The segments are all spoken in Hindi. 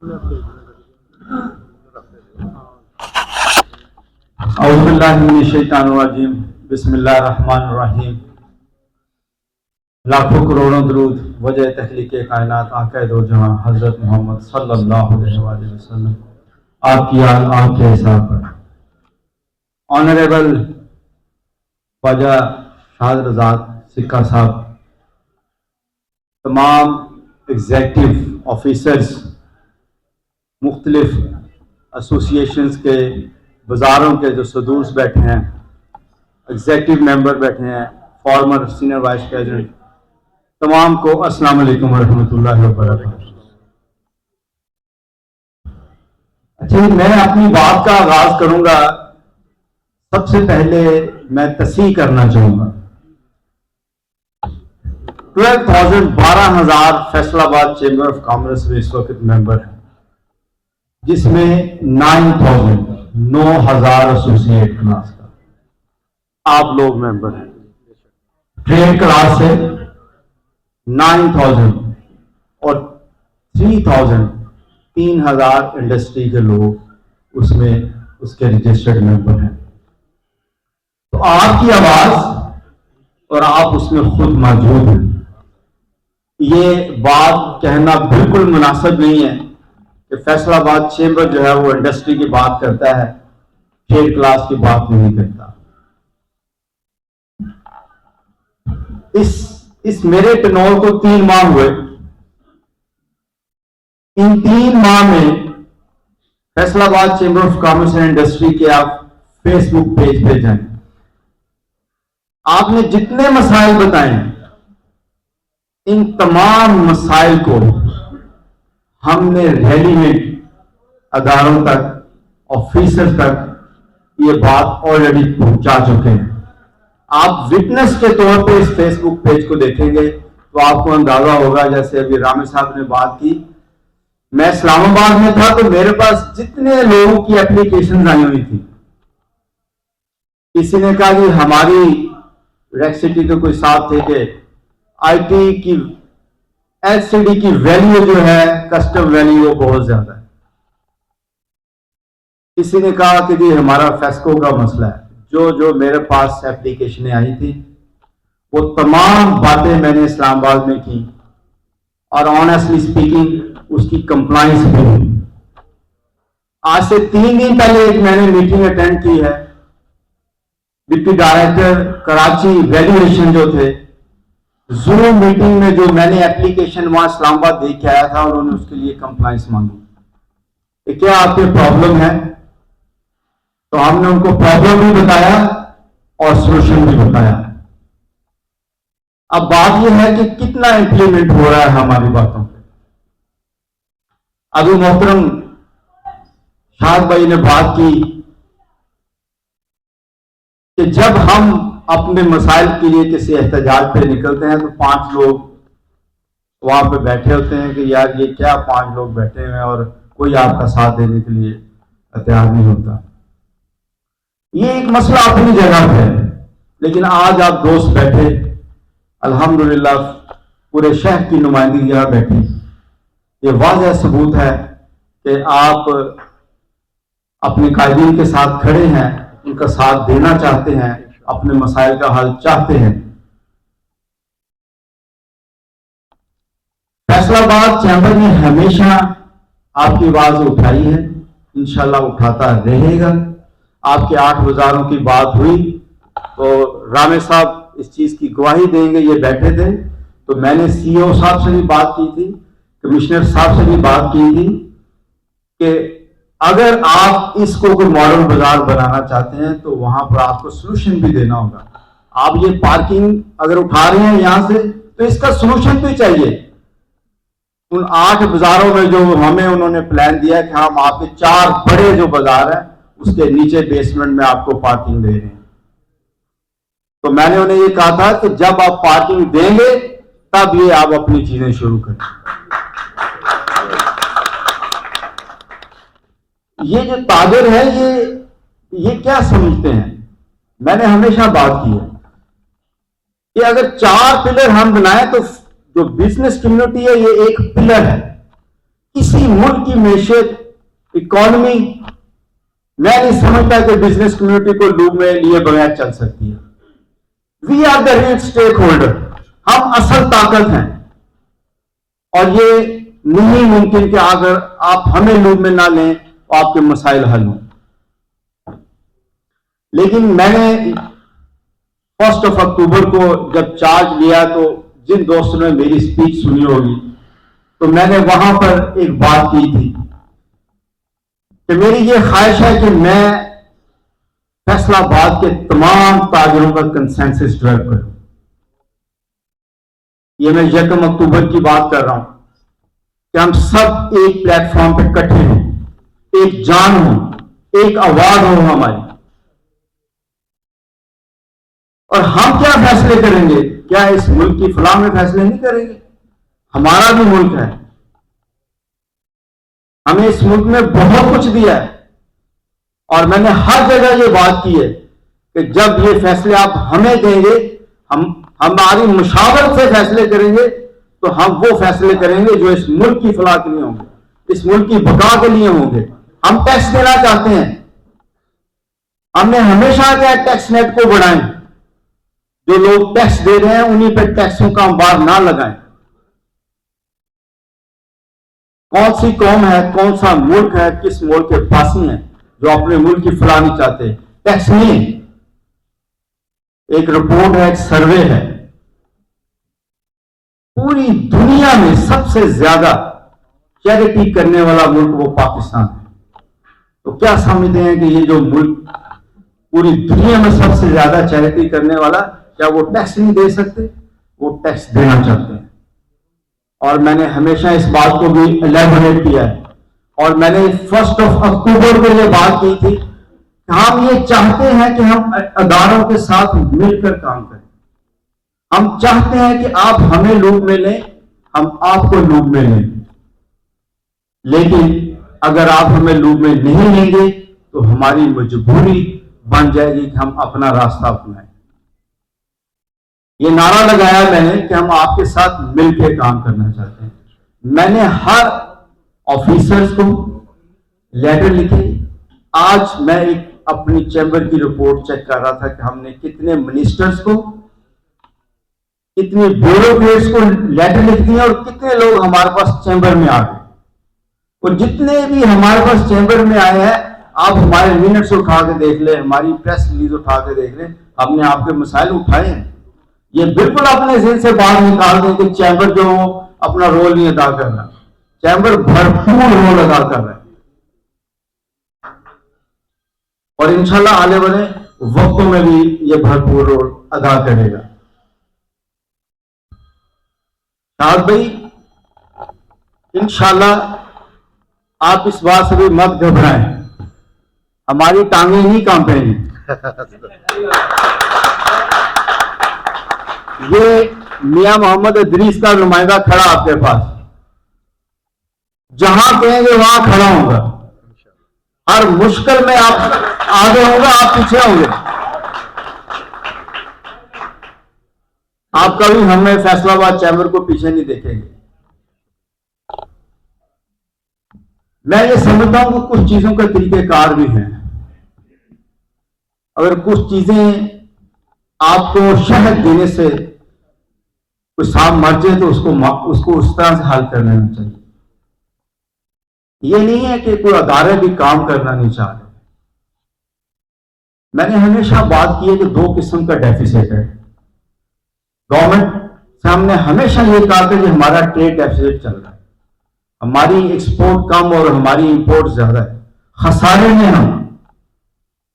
औज़ुबिल्लाहिमिनश्शैतानिर्रजीम बिस्मिल्लाहिर्रहमानिर्रहीम। लाखों करोड़ों दरूद वजह तख्लीक़ कायनात आक़ा दो जहां हज़रत मोहम्मद सल्लल्लाहु अलैहि वसल्लम आपकी आल आपके हिसाब पर। ऑनरेबल ख्वाजा शाहद रज़ाक सिक्का साहब, तमाम एग्जेक्टिव ऑफिसर्स, मुख्तलिफ एसोसिएशंस के, वज़ारों के जो सदूस बैठे हैं, एग्जेक्टिव मेंबर बैठे हैं, फॉर्मर सीनियर वाइस प्रेसिडेंट, तमाम को अस्सलाम वालेकुम रहमतुल्लाहि व बरकातहू। अच्छा, मैं अपनी बात का आगाज करूंगा। सबसे पहले मैं तस्सीह करना चाहूंगा 12,000 फैसलाबाद चेंबर ऑफ कॉमर्स में इस वक्त मेंबर है, जिसमें 9,000 एसोसिएट क्लास का आप लोग मेंबर हैं। ट्रेड क्लास से 9,000 और 3,000 इंडस्ट्री के लोग उसमें उसके रजिस्टर्ड मेंबर हैं। तो आपकी आवाज और आप उसमें खुद मौजूद हैं। ये बात कहना बिल्कुल मुनासिब नहीं है कि फैसलाबाद चेंबर जो है वो इंडस्ट्री की बात करता है, ट्रेड क्लास की बात नहीं करता। इस मेरे टनोर को 3 माह हुए। इन 3 माह में Faisalabad chamber of commerce and industry के आप फेसबुक पेज पे जाएं, आपने जितने मसाइल बताए, इन तमाम मसाइल को हमने रेलीवेंट अदारों तक, ऑफिसर तक ये बात ऑलरेडी पहुंचा चुके हैं। आप विटनेस के तौर पे इस फेसबुक पेज को देखेंगे तो आपको अंदाजा होगा। जैसे अभी रामे साहब ने बात की, मैं इस्लामाबाद में था तो मेरे पास जितने लोगों की एप्लीकेशन आई हुई थी, किसी ने कहा कि हमारी रेक्सिटी के कोई साथ थे कि आईटी की एलसीडी की वैल्यू जो है, कस्टम वैल्यू वो बहुत ज्यादा है। किसी ने कहा कि जी हमारा फेस्को का मसला है। जो मेरे पास एप्लीकेशनें आई थी वो तमाम बातें मैंने इस्लामाबाद में की और ऑनेस्टली स्पीकिंग उसकी कंप्लायंस भी हुई। आज से 3 दिन पहले एक मैंने मीटिंग अटेंड की है, डिप्टी डायरेक्टर कराची वैल्यूएशन जो थे, जूम मीटिंग में जो मैंने एप्लीकेशन वहां इस्लामाबाद देख के आया था, उन्होंने उसके लिए कंप्लायंस मांगी कि क्या आपके प्रॉब्लम है। तो हमने उनको प्रॉब्लम भी बताया और सोल्यूशन भी बताया। अब बात यह है कि कितना इंप्लीमेंट हो रहा है हमारी बातों पे। अभी मोहतरम शाहद भाई ने बात की कि जब हम अपने मसाइल के लिए किसी एहतजाज पे निकलते हैं तो 5 लोग वहां पे बैठे होते हैं कि यार ये क्या 5 लोग बैठे हुए हैं और कोई आपका साथ देने के लिए तैयार नहीं होता। ये एक मसला अपनी जगह पे है, लेकिन आज आप दोस्त बैठे, अल्हम्दुलिल्लाह पूरे शहर की नुमाइंदगी यहां बैठी, ये वाज़ेह सबूत है कि आप अपने कायदीन के साथ खड़े हैं, उनका साथ देना चाहते हैं, अपने मसाइल का हल चाहते हैं। फैसलाबाद चैंबर ने हमेशा आपकी आवाज उठाई है, इंशाल्लाह उठाता रहेगा। आपके 8 वज़ारों की बात हुई तो रामे साहब इस चीज की गवाही देंगे, ये बैठे थे। तो मैंने सीईओ साहब से भी बात की थी, कमिश्नर साहब से भी बात की थी कि अगर आप इसको कोई मॉडल बाजार बनाना चाहते हैं तो वहां पर आपको सोल्यूशन भी देना होगा। आप ये पार्किंग अगर उठा रहे हैं यहां से तो इसका सोल्यूशन भी चाहिए। उन 8 बाजारों में जो हमें उन्होंने प्लान दिया कि हम आपके 4 बड़े जो बाजार हैं उसके नीचे बेसमेंट में आपको पार्किंग दे रहे हैं। तो मैंने उन्हें ये कहा था कि जब आप पार्किंग देंगे तब ये आप अपनी चीजें शुरू करें। ये जो ताजर है ये क्या समझते हैं, मैंने हमेशा बात की है कि अगर 4 पिलर हम बनाए तो जो बिजनेस कम्युनिटी है ये एक पिलर है, किसी मुल्क की मैशत, इकॉनमी, मैं नहीं समझता कि बिजनेस कम्युनिटी को लूप में लिए बगैर चल सकती है। We are the real stakeholder, हम असल ताकत हैं, और ये नहीं मुमकिन कि अगर आप हमें लूप में ना लें तो आपके मसाइल हल हों। लेकिन मैंने 1 अक्टूबर को जब चार्ज लिया तो जिन दोस्तों ने मेरी स्पीच सुनी होगी, तो मैंने वहां पर एक बात की थी कि मेरी ये ख्वाहिश है कि मैं फैसलाबाद के तमाम ताजरों का कंसेंसस डेवलप करूं। ये मैं 1 अक्टूबर की बात कर रहा हूं कि हम सब एक प्लेटफॉर्म पे इकट्ठे हों, एक जान हो, एक आवाज हो हमारी, और हम क्या फैसले करेंगे? क्या इस मुल्क की फलाह में फैसले नहीं करेंगे? हमारा भी मुल्क है, हमें इस मुल्क में बहुत कुछ दिया है, और मैंने हर जगह ये बात की है कि जब ये फैसले आप हमें देंगे, हम हमारी मुशावरत से फैसले करेंगे, तो हम वो फैसले करेंगे जो इस मुल्क की फलाह के लिए होंगे, इस मुल्क की बका के लिए होंगे। हम टैक्स देना चाहते हैं, हमने हमेशा क्या टैक्स नेट को बढ़ाएं, जो लोग टैक्स दे रहे हैं उन्हीं पर टैक्सों का अंबार ना लगाएं। कौन सी कौम है, कौन सा मुल्क है, किस मुल्क के पासी हैं जो अपने मुल्क की फलाह नहीं चाहते? टैक्स नहीं, एक रिपोर्ट है, एक सर्वे है, पूरी दुनिया में सबसे ज्यादा चैरिटी करने वाला मुल्क वो पाकिस्तान है। तो क्या समझते हैं कि ये जो मुल्क पूरी दुनिया में सबसे ज्यादा चैरिटी करने वाला, क्या वो टैक्स नहीं दे सकते? वो टैक्स देना चाहते हैं, और मैंने हमेशा इस बात को भी एलैबोरेट किया है, और मैंने 1 अक्टूबर को ये बात की थी कि हम ये चाहते हैं कि हम अदारों के साथ मिलकर काम करें। हम चाहते हैं कि आप हमें लूप में लें, हम आपको लूप में लें, लेकिन अगर आप हमें लूप में नहीं लेंगे तो हमारी मजबूरी बन जाएगी कि हम अपना रास्ता अपनाएं। ये नारा लगाया मैंने कि हम आपके साथ मिलकर काम करना चाहते हैं। मैंने हर ऑफिसर्स को लेटर लिखे। आज मैं एक अपनी चैम्बर की रिपोर्ट चेक कर रहा था कि हमने कितने मिनिस्टर्स को, कितने ब्यूरोक्रेट्स को लेटर लिख दिए, और कितने लोग हमारे पास चैम्बर में आ गए। और जितने भी हमारे पास चैम्बर में आए हैं, आप हमारे मिनट्स उठा के देख ले, हमारी प्रेस रिलीज उठा के देख ले, हमने आपके मसाइल उठाए हैं। ये बिल्कुल अपने जिन से बाहर निकाल दें कि चैम्बर जो अपना रोल नहीं अदा कर रहा। चैम्बर भरपूर रोल अदा कर रहा है, और इंशाल्लाह आने वाले वक्तों में भी ये भरपूर रोल अदा करेगा। शाहद भाई, इंशाल्लाह आप इस बात से भी मत घबराएं, हमारी टांगें नहीं कांपेंगी। ये मियां मोहम्मद इदरीस का नुमाइंदा खड़ा आपके पास, जहां कहेंगे वहां खड़ा होगा। हर मुश्किल में आप आगे होगा, आप पीछे होंगे। आप कभी हमें फैसलाबाद चैम्बर को पीछे नहीं देखेंगे। मैं ये समझता हूं कि कुछ चीजों का तरीकेकार भी है। अगर कुछ चीजें आपको शहद देने से कोई सांप मर जाए तो उसको उस तरह से हल कर लेना चाहिए। ये नहीं है कि कोई अदारे भी काम करना नहीं चाह रहे। मैंने हमेशा बात की है कि 2 किस्म का डेफिसिट है। गवर्नमेंट से हमने हमेशा ये कहा कि हमारा ट्रेड डेफिसिट चल रहा है, हमारी एक्सपोर्ट कम और हमारी इंपोर्ट ज्यादा है, खसारे में हम।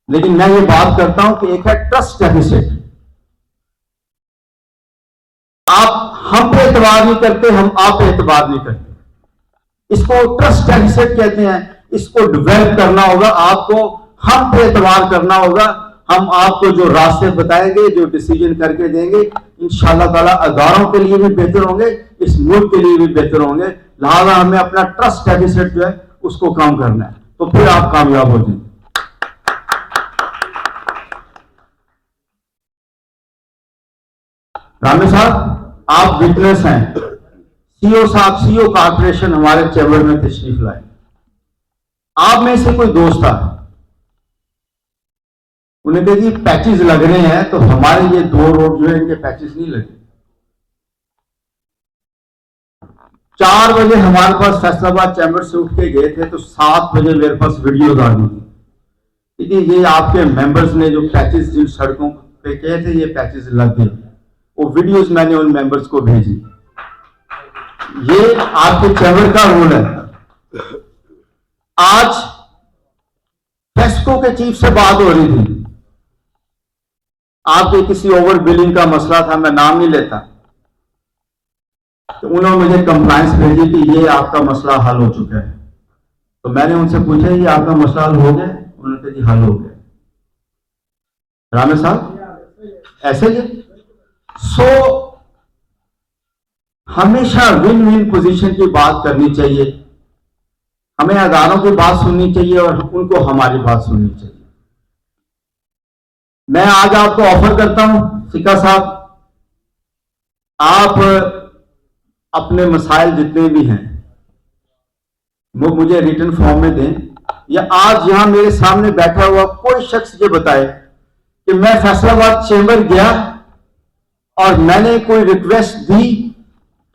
लेकिन मैं ये बात करता हूं कि एक है ट्रस्ट डेफिसिट। आप हम पे एतबार नहीं करते, हम आप पे एतबार नहीं करते, इसको ट्रस्ट डेफिसिट कहते हैं। इसको डेवलप करना होगा, आपको हम पे एतबार करना होगा। हम आपको जो रास्ते बताएंगे, जो डिसीजन करके देंगे, इंशाअल्लाह ताला अदारों के लिए भी बेहतर होंगे, इस मुल्क के लिए भी बेहतर होंगे। लिहाजा हमें अपना ट्रस्ट डेफिसिट जो है उसको काम करना है, तो फिर आप कामयाब हो जाएंगे। रामे साहब, आप विटनेस हैं, सीओ साहब, सीओ कॉर्पोरेशन हमारे चैम्बर में तशरीफ लाए। आप में से कोई दोस्त था, उन्हें कहा कि पैचेस लग रहे हैं, तो हमारे ये 2 रोड जो है इनके पैचेस नहीं लगे। 4 बजे हमारे पास फैसलाबाद चैम्बर से उठ के गए थे, तो 7 बजे मेरे पास वीडियोज आ गई थी कि ये आपके मेंबर्स ने जो पैचेस जिन सड़कों पे कहे थे ये पैचेस लग गए, वो वीडियोज मैंने उन मेंबर्स को भेजी। ये आपके चैम्बर का रूल है। आज फेस्को के चीफ से बात हो रही थी, आपके किसी ओवर बिलिंग का मसला था, मैं नाम नहीं लेता, तो उन्होंने मुझे कंप्लायंस भेजी कि ये आपका मसला हल हो चुका है। तो मैंने उनसे पूछा ये आपका मसला हल हो गया? उन्होंने कहा जी हल हो गया। रामे साहब ऐसे ही हमेशा विन विन पोजीशन की बात करनी चाहिए। हमें अदारों की बात सुननी चाहिए और उनको हमारी बात सुननी चाहिए। मैं आज आपको ऑफर करता हूं सिक्का साहब, आप अपने मसाइल जितने भी हैं वो मुझे रिटन फॉर्म में दें, या आज यहां मेरे सामने बैठा हुआ कोई शख्स ये बताए कि मैं फैसलाबाद चैम्बर गया और मैंने कोई रिक्वेस्ट दी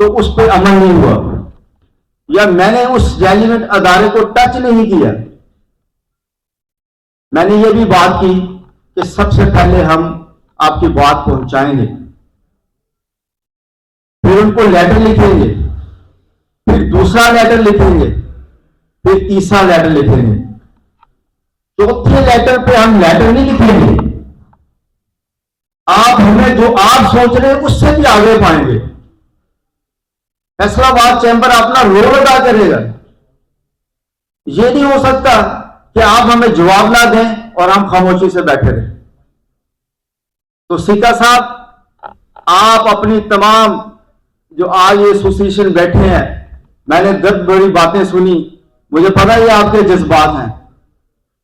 तो उस पर अमल नहीं हुआ, या मैंने उस रेलिवेंट अदारे को टच नहीं किया। मैंने ये भी बात की कि सबसे पहले हम आपकी बात पहुंचाएंगे, फिर उनको लेटर लिखेंगे, फिर दूसरा लेटर लिखेंगे, फिर तीसरा लेटर लिखेंगे। चौथे लेटर पे हम लेटर नहीं लिखेंगे, आप हमें जो आप सोच रहे हैं उससे भी आगे पाएंगे। फैसलाबाद चैम्बर अपना रोल अदा करेगा। यह नहीं हो सकता कि आप हमें जवाब ना दें और हम खामोशी से बैठे रहें। तो सिक्का साहब, आप अपनी तमाम जो आज ये एसोसिएशन बैठे हैं, मैंने 10 बड़ी बातें सुनी, मुझे पता है ये आपके जज्बात हैं।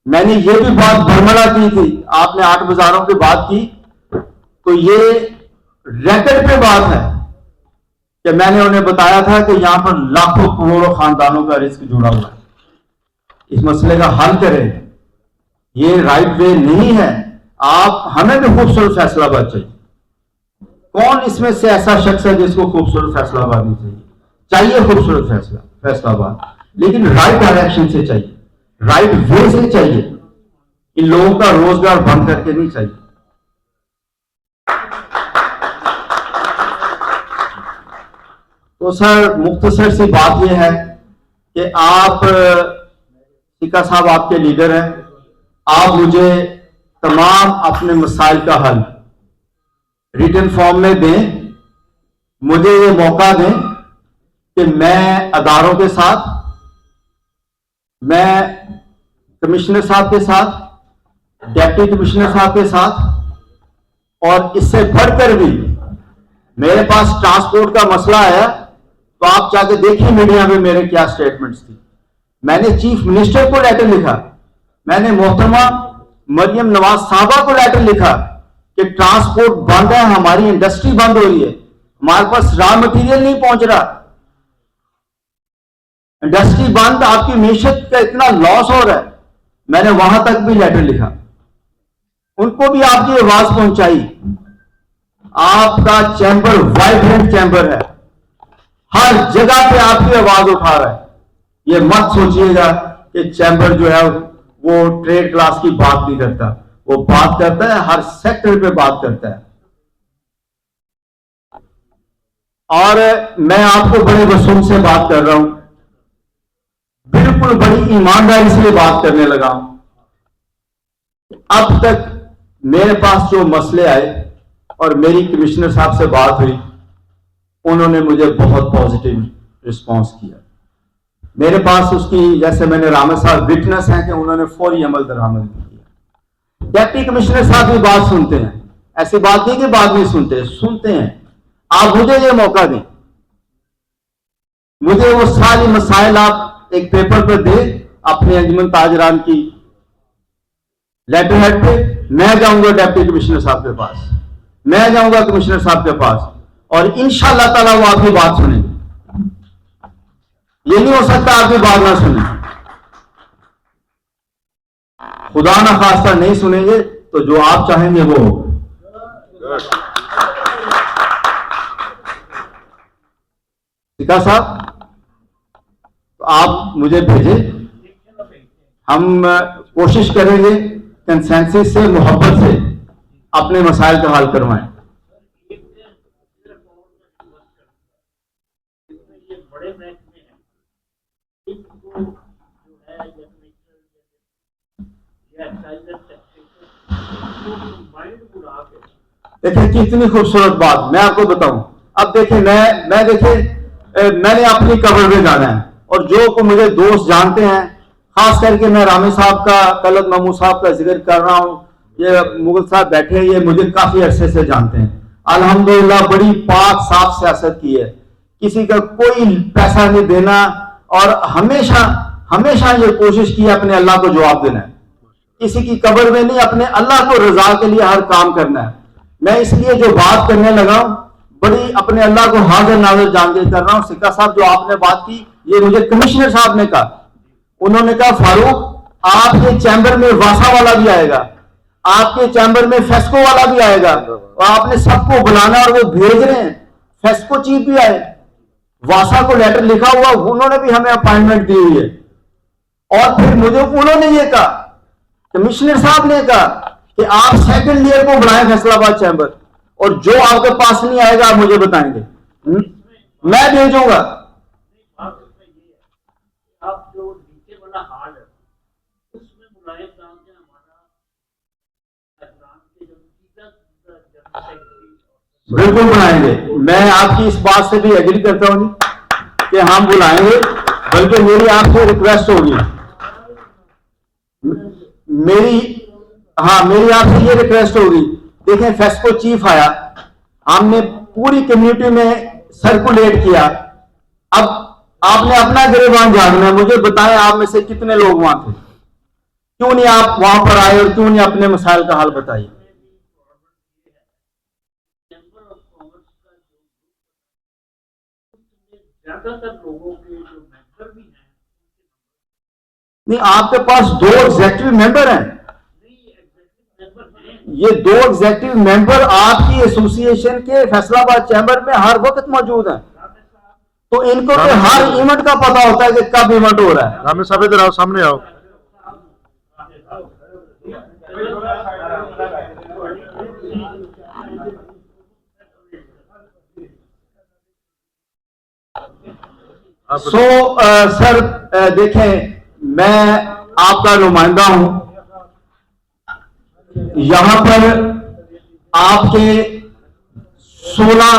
मैंने ये भी बात बरमला की थी, आपने 8 बाजारों की बात की, तो ये रिकॉर्ड पे बात है कि मैंने उन्हें बताया था कि यहां पर लाखों करोड़ों खानदानों का रिस्क जुड़ा हुआ है, इस मसले का हल करें। ये राइट वे नहीं है। आप हमें भी खूबसूरत फैसलाबाद चाहिए। कौन इसमें से ऐसा शख्स है जिसको खूबसूरत फैसलाबाद नहीं चाहिए? चाहिए खूबसूरत फैसलाबाद, लेकिन राइट डायरेक्शन से चाहिए, राइट वे से चाहिए। इन लोगों का रोजगार बंद करके नहीं चाहिए। तो सर, मुख्तसर सी बात यह है कि आप सिक्का साहब आपके लीडर हैं, आप मुझे तमाम अपने मसाइल का हल रिटन फॉर्म में दें। मुझे ये मौका दें कि मैं अदारों के साथ, मैं कमिश्नर साहब के साथ, डिप्टी कमिश्नर साहब के साथ, और इससे बढ़कर भी मेरे पास ट्रांसपोर्ट का मसला आया तो आप जाके देखिए मीडिया में मेरे क्या स्टेटमेंट्स थी। मैंने चीफ मिनिस्टर को लेटर लिखा, मैंने मोहतरमा मरियम नवाज साहबा को लेटर लिखा कि ट्रांसपोर्ट बंद है, हमारी इंडस्ट्री बंद हो रही है, हमारे पास रॉ मटेरियल नहीं पहुंच रहा, इंडस्ट्री बंद, आपकी मीशत का इतना लॉस हो रहा है। मैंने वहां तक भी लेटर लिखा, उनको भी आपकी आवाज पहुंचाई। आपका चैम्बर वाइब्रेंट चैम्बर है, हर जगह पे आपकी आवाज उठा रहा है। ये मत सोचिएगा कि चैम्बर जो है वो ट्रेड क्लास की बात नहीं करता, वो बात करता है, हर सेक्टर पे बात करता है। और मैं आपको बड़े वसूल से बात कर रहा हूं, बिल्कुल बड़ी ईमानदारी से बात करने लगा हूं। अब तक मेरे पास जो मसले आए और मेरी कमिश्नर साहब से बात हुई, उन्होंने मुझे बहुत पॉजिटिव रिस्पांस किया। मेरे पास उसकी, जैसे मैंने रामे साहब विटनेस है कि उन्होंने फौरी अमल दरामद किया। डिप्टी कमिश्नर साहब भी बात सुनते हैं, ऐसी बात नहीं कि बात नहीं सुनते, सुनते हैं। आप मुझे ये मौका दें, मुझे वो सारी मसाइल आप एक पेपर पर दे, अपने अंजुमन ताजरान की लेटर हेड पे। मैं जाऊंगा डिप्टी कमिश्नर साहब के पास, मैं जाऊंगा कमिश्नर साहब के पास, और इंशाअल्लाह ताला वो आपकी बात सुनेंगे। ये नहीं हो सकता आपकी बात ना सुने। खुदा ना खास्ता नहीं सुनेंगे तो जो आप चाहेंगे वो होगा। सिका साहब, तो आप मुझे भेजें, हम कोशिश करेंगे कंसेंसस से, मोहब्बत से अपने मसाइल का हल करवाएं। देखिए कितनी खूबसूरत बात, मैं आपको बताऊं। अब देखिए मैं देखिए मैंने अपनी कब्र में जाना है, और जो को मुझे दोस्त जानते हैं, खास करके मैं रामी साहब का, तलत महमूद साहब का जिक्र कर रहा हूं, ये मुगल साहब बैठे हैं, ये मुझे काफी अरसे से जानते हैं। अल्हम्दुलिल्लाह बड़ी पाक साफ सियासत की है, किसी का कोई पैसा नहीं देना, और हमेशा हमेशा ये कोशिश की है अपने अल्लाह को जवाब देना है, किसी की कब्र में नहीं, अपने अल्लाह को रजा के लिए हर काम करना है। मैं इसलिए जो बात करने लगा हूं, बड़ी अपने अल्लाह को हाजिर नाजिर जान के कर रहा हूं। सिक्का साहब, जो आपने बात की, ये मुझे कमिश्नर साहब ने कहा, उन्होंने कहा फारूक आपके चैम्बर में वासा वाला भी आएगा, आपके चैम्बर में फेस्को वाला भी आएगा, और आपने सबको बुलाना, और वो भेज रहे हैं, फेस्को चीफ भी आए, वासा को लेटर लिखा हुआ, उन्होंने भी हमें अपॉइंटमेंट दी हुई है। और फिर मुझे उन्होंने ये कहा, कमिश्नर साहब ने कहा कि आप सेकंड ईयर को बुलाएं फैसलाबाद चैम्बर, और जो आपके पास नहीं आएगा आप मुझे बताएंगे, मैं भेजूंगा। आप जो नीचे वाला हाल है उसमें बुलाए बिल्कुल बुलाएंगे। मैं आपकी इस बात से भी एग्री करता हूं कि हम बुलाएंगे, बल्कि मेरी आपसे रिक्वेस्ट होगी, मेरी आपसे ये रिक्वेस्ट होगी। देखें, फेस्को चीफ आया, हमने पूरी कम्युनिटी में सर्कुलेट किया, अब आपने अपना गिरेबान जानना है, मुझे बताएं आप में से कितने लोग वहां थे, क्यों नहीं आप वहां पर आए, और क्यों नहीं अपने मसाइल का हल बताइए। ज्यादातर लोगों के जो मेंबर भी हैं, नहीं, आपके पास 2 एग्जेक्टिव मेंबर हैं, ये 2 एग्जेक्टिव मेंबर आपकी एसोसिएशन के फैसलाबाद चैम्बर में हर वक्त मौजूद हैं, तो इनको तो हर इवेंट का पता होता है कि कब इवेंट हो रहा है। रामी साहब इधर आओ, सामने आओ। सर देखें, मैं आपका नुमाइंदा हूं, यहां पर आपके 16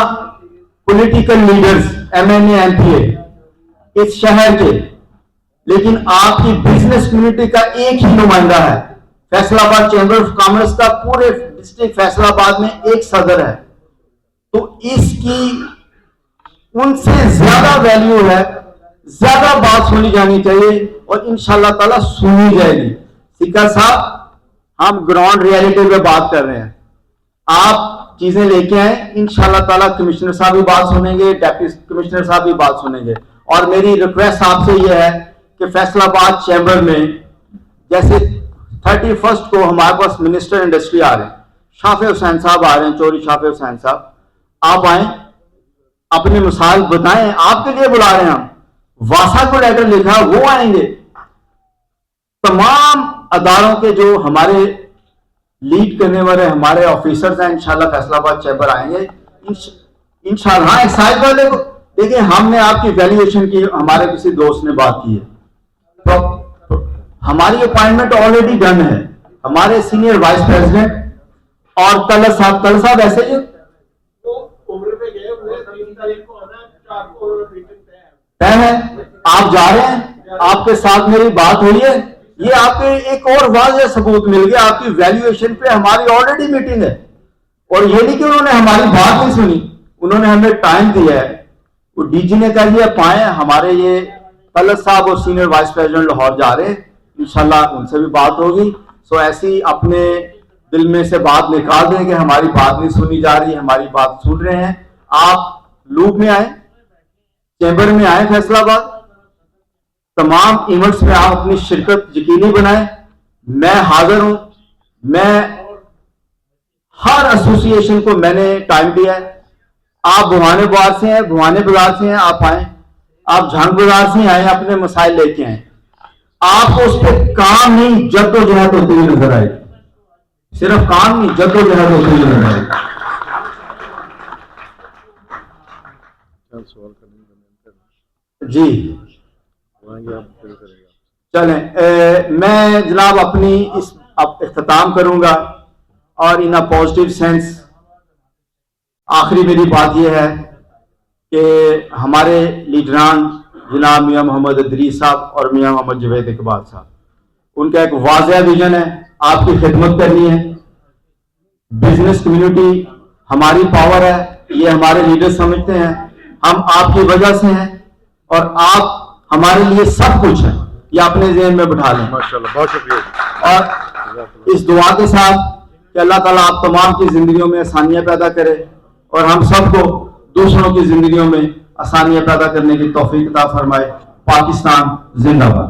पॉलिटिकल लीडर्स, एमएनए, एमपीए इस शहर के, लेकिन आपकी बिजनेस कम्युनिटी का एक ही नुमाइंदा है। फैसलाबाद चैम्बर ऑफ कॉमर्स का पूरे डिस्ट्रिक्ट फैसलाबाद में एक सदर है, तो इसकी उनसे ज्यादा वैल्यू है, ज्यादा बात सुनी जानी चाहिए, और इंशाल्लाह ताला सुनी जाएगी। सिक्का साहब, हम ग्राउंड रियलिटी पे बात कर रहे हैं, आप चीजें लेके आए, इंशाल्लाह ताला कमिश्नर साहब भी बात सुनेंगे, डिप्टी कमिश्नर साहब भी बात सुनेंगे। और मेरी रिक्वेस्ट आपसे यह है कि फैसलाबाद चैम्बर में जैसे 31 को हमारे पास मिनिस्टर इंडस्ट्री आ रहे हैं, शाफे हुसैन साहब आ रहे हैं, चौधरी शाफे हुसैन साहब, आप आए, अपने मसाइल बताएं, आपके लिए बुला रहे हैं हम। वासा को लेटर लिखा, वो आएंगे, तमाम अदारों के जो हमारे लीड करने वाले हमारे ऑफिसर्स हैं, इंशाल्लाह फैसलाबाद चैम्बर आएंगे इंशाल्लाह। हाँ, एक्साइज वाले को देखिए, हमने आपकी वैल्यूएशन की, हमारे किसी दोस्त ने बात की है, तो हमारी अपॉइंटमेंट ऑलरेडी डन है, हमारे सीनियर वाइस प्रेसिडेंट और तलत साहब ऐसे ही तय है, आप जा रहे हैं, आपके साथ मेरी बात हुई है, ये आपके एक और वाज़ेह सबूत मिल गया, आपकी वैल्यूएशन पे हमारी ऑलरेडी मीटिंग है। और ये नहीं कि उन्होंने हमारी बात नहीं सुनी, उन्होंने हमें टाइम दिया है, वो डीजी ने कह दिया पाए, हमारे ये तलत साहब और सीनियर वाइस प्रेसिडेंट लाहौर जा रहे हैं, इंशाल्लाह उनसे भी बात होगी। सो ऐसी अपने दिल में से बात निकाल दें कि हमारी बात नहीं सुनी जा रही, हमारी बात सुन रहे हैं। आप लूप में आए, चैम्बर में आए फैसलाबाद, तमाम इवेंट्स में आप अपनी शिरकत यकीनी बनाएं। मैं हाजिर हूं। मैं हर एसोसिएशन को मैंने टाइम दिया है। आप भुवाने बाजार से हैं, भुवाने बाजार से हैं, आप आए। आप झांग बाजार से आए, अपने मसाइल लेके आए। आपको उस पर काम नहीं, जद्दोजहद होती हुई नजर आएगी। सिर्फ काम नहीं, जद्दोजहद होती हुई नजर आएगी। जी चलें, मैं जनाब अपनी इस अब इख्तिताम करूंगा और इन अ पॉजिटिव सेंस आखिरी मेरी बात यह है कि हमारे लीडरान जनाब मियां मोहम्मद इदरीस साहब और मियां मोहम्मद जवेद इकबाल साहब, उनका एक वाज़ेह विजन है, आपकी खिदमत करनी है। बिजनेस कम्युनिटी हमारी पावर है, ये हमारे लीडर समझते हैं। हम आपकी वजह से हैं और आप हमारे लिए सब कुछ है, ये अपने ज़हन में बिठा लें। माशाल्लाह, बहुत शुक्रिया। और इस दुआ के साथ कि अल्लाह ताला आप तमाम की जिंदगियों में आसानियां पैदा करे और हम सबको दूसरों की जिंदगियों में आसानियां पैदा करने की तौफीक अता फरमाए। पाकिस्तान जिंदाबाद।